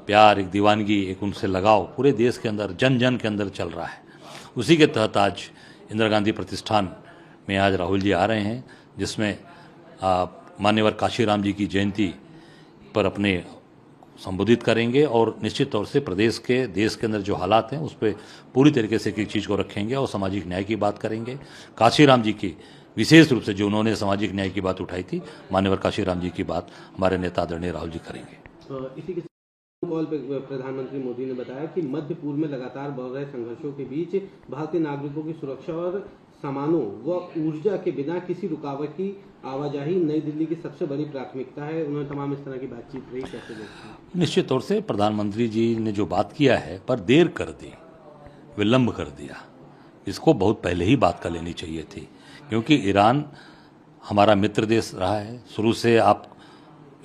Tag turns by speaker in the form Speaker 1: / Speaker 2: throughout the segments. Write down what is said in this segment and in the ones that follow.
Speaker 1: प्यार, एक दीवानगी, एक उनसे लगाव पूरे देश के अंदर, जन जन के अंदर चल रहा है। उसी के तहत आज इंदिरा गांधी प्रतिष्ठान में आज राहुल जी आ रहे हैं, जिसमें मान्यवर काशीराम जी की जयंती पर अपने संबोधित करेंगे और निश्चित तौर से प्रदेश के, देश के अंदर जो हालात हैं उस पर पूरी तरीके से एक चीज़ को रखेंगे और सामाजिक न्याय की बात करेंगे। काशीराम जी की विशेष रूप से जो उन्होंने सामाजिक न्याय की बात उठाई थी, मान्यवर काशीराम जी की बात हमारे नेता आदरणीय राहुल जी करेंगे।
Speaker 2: इसी के कॉल पे प्रधानमंत्री मोदी ने बताया कि मध्य पूर्व में लगातार बढ़ रहे संघर्षों के बीच भारतीय नागरिकों की सुरक्षा और सामानों व ऊर्जा के बिना किसी रुकावट की आवाजाही नई दिल्ली की सबसे बड़ी प्राथमिकता है। उन्होंने तमाम इस तरह की बातचीत रही, कैसे देखते हैं?
Speaker 1: निश्चित तौर से प्रधानमंत्री जी ने जो बात किया है पर देर कर दी, विलंब कर दिया। इसको बहुत पहले ही बात कर लेनी चाहिए थी, क्योंकि ईरान हमारा मित्र देश रहा है, शुरू से आप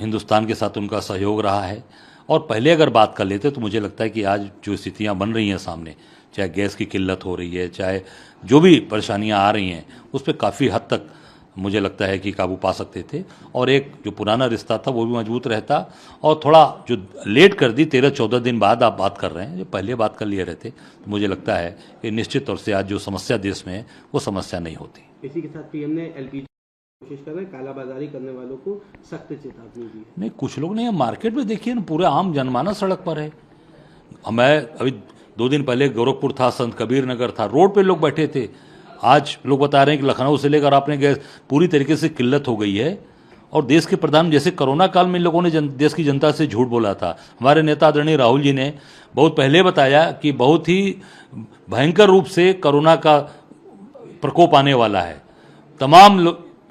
Speaker 1: हिंदुस्तान के साथ उनका सहयोग रहा है। और पहले अगर बात कर लेते तो मुझे लगता है कि आज जो स्थितियां बन रही हैं सामने, चाहे गैस की किल्लत हो रही है, चाहे जो भी परेशानियां आ रही हैं, उस पर काफ़ी हद तक मुझे लगता है कि काबू पा सकते थे और एक जो पुराना रिश्ता था वो भी मजबूत रहता। और थोड़ा जो लेट कर दी, 13-14 दिन बाद आप बात कर रहे हैं, जो पहले बात कर लिए रहते तो मुझे लगता है कि निश्चित तौर से आज जो समस्या देश में है वो समस्या नहीं होती।
Speaker 2: इसी के साथ पीएम ने एलपीजी कोशिश कर रहे हैं, कालाबाजारी करने वालों को सख्त चेतावनी दी है।
Speaker 1: नहीं, कुछ लोग नहीं, मार्केट में देखिए ना, पूरे आम जनमानस सड़क पर है। मैं अभी 2 दिन पहले गोरखपुर था, संत कबीर नगर था, रोड पे लोग बैठे थे। आज लोग बता रहे हैं कि लखनऊ से लेकर आपने गैस पूरी तरीके से किल्लत हो गई है। और देश के प्रधान, जैसे कोरोना काल में लोगों ने देश की जनता से झूठ बोला था, हमारे नेता आदरणीय राहुल जी ने बहुत पहले बताया कि बहुत ही भयंकर रूप से कोरोना का प्रकोप आने वाला है। तमाम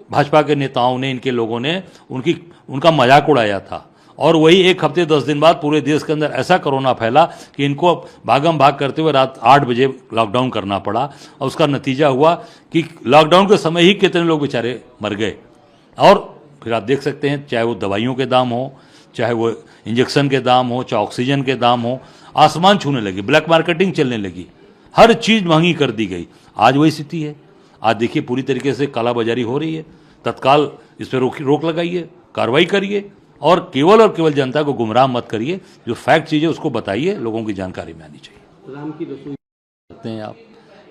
Speaker 1: भाजपा के नेताओं ने, इनके लोगों ने उनका मजाक उड़ाया था और वही 1 हफ्ते 10 दिन बाद पूरे देश के अंदर ऐसा कोरोना फैला कि इनको भागम भाग करते हुए रात 8 बजे लॉकडाउन करना पड़ा। और उसका नतीजा हुआ कि लॉकडाउन के समय ही कितने लोग बेचारे मर गए। और फिर आप देख सकते हैं, चाहे वो दवाइयों के दाम हो, चाहे वो इंजेक्शन के दाम हो, चाहे ऑक्सीजन के दाम हो, आसमान छूने लगी, ब्लैक मार्केटिंग चलने लगी, हर चीज़ महंगी कर दी गई। आज वही स्थिति है। आज देखिए पूरी तरीके से कालाबाजारी हो रही है। तत्काल इस पर रोक लगाइए, कार्रवाई करिए और केवल जनता को गुमराह मत करिए। जो फैक्ट चीज़ है उसको बताइए, लोगों की जानकारी में आनी चाहिए।
Speaker 2: राम की रसोई
Speaker 1: सकते हैं आप।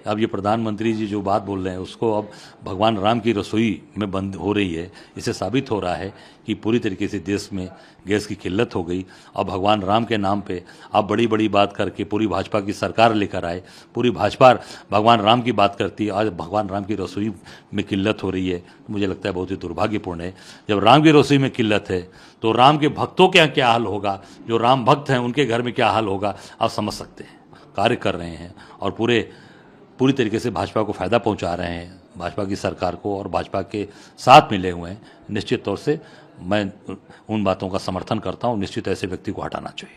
Speaker 1: अब ये प्रधानमंत्री जी जो बात बोल रहे हैं उसको अब भगवान राम की रसोई में बंद हो रही है। इससे साबित हो रहा है कि पूरी तरीके से देश में गैस की किल्लत हो गई। अब भगवान राम के नाम पे आप बड़ी बड़ी बात करके पूरी भाजपा की सरकार लेकर आए, पूरी भाजपा भगवान राम की बात करती है, आज भगवान राम की रसोई में किल्लत हो रही है। मुझे लगता है बहुत ही दुर्भाग्यपूर्ण है। जब राम की रसोई में किल्लत है तो राम के भक्तों के यहाँ क्या हाल होगा, जो राम भक्त हैं उनके घर में क्या हाल होगा, आप समझ सकते हैं। कार्य कर रहे हैं और पूरी तरीके से भाजपा को फायदा पहुंचा रहे हैं, भाजपा की सरकार को, और भाजपा के साथ मिले हुए हैं। निश्चित तौर से मैं उन बातों का समर्थन करता हूं। निश्चित ऐसे व्यक्ति को हटाना चाहिए।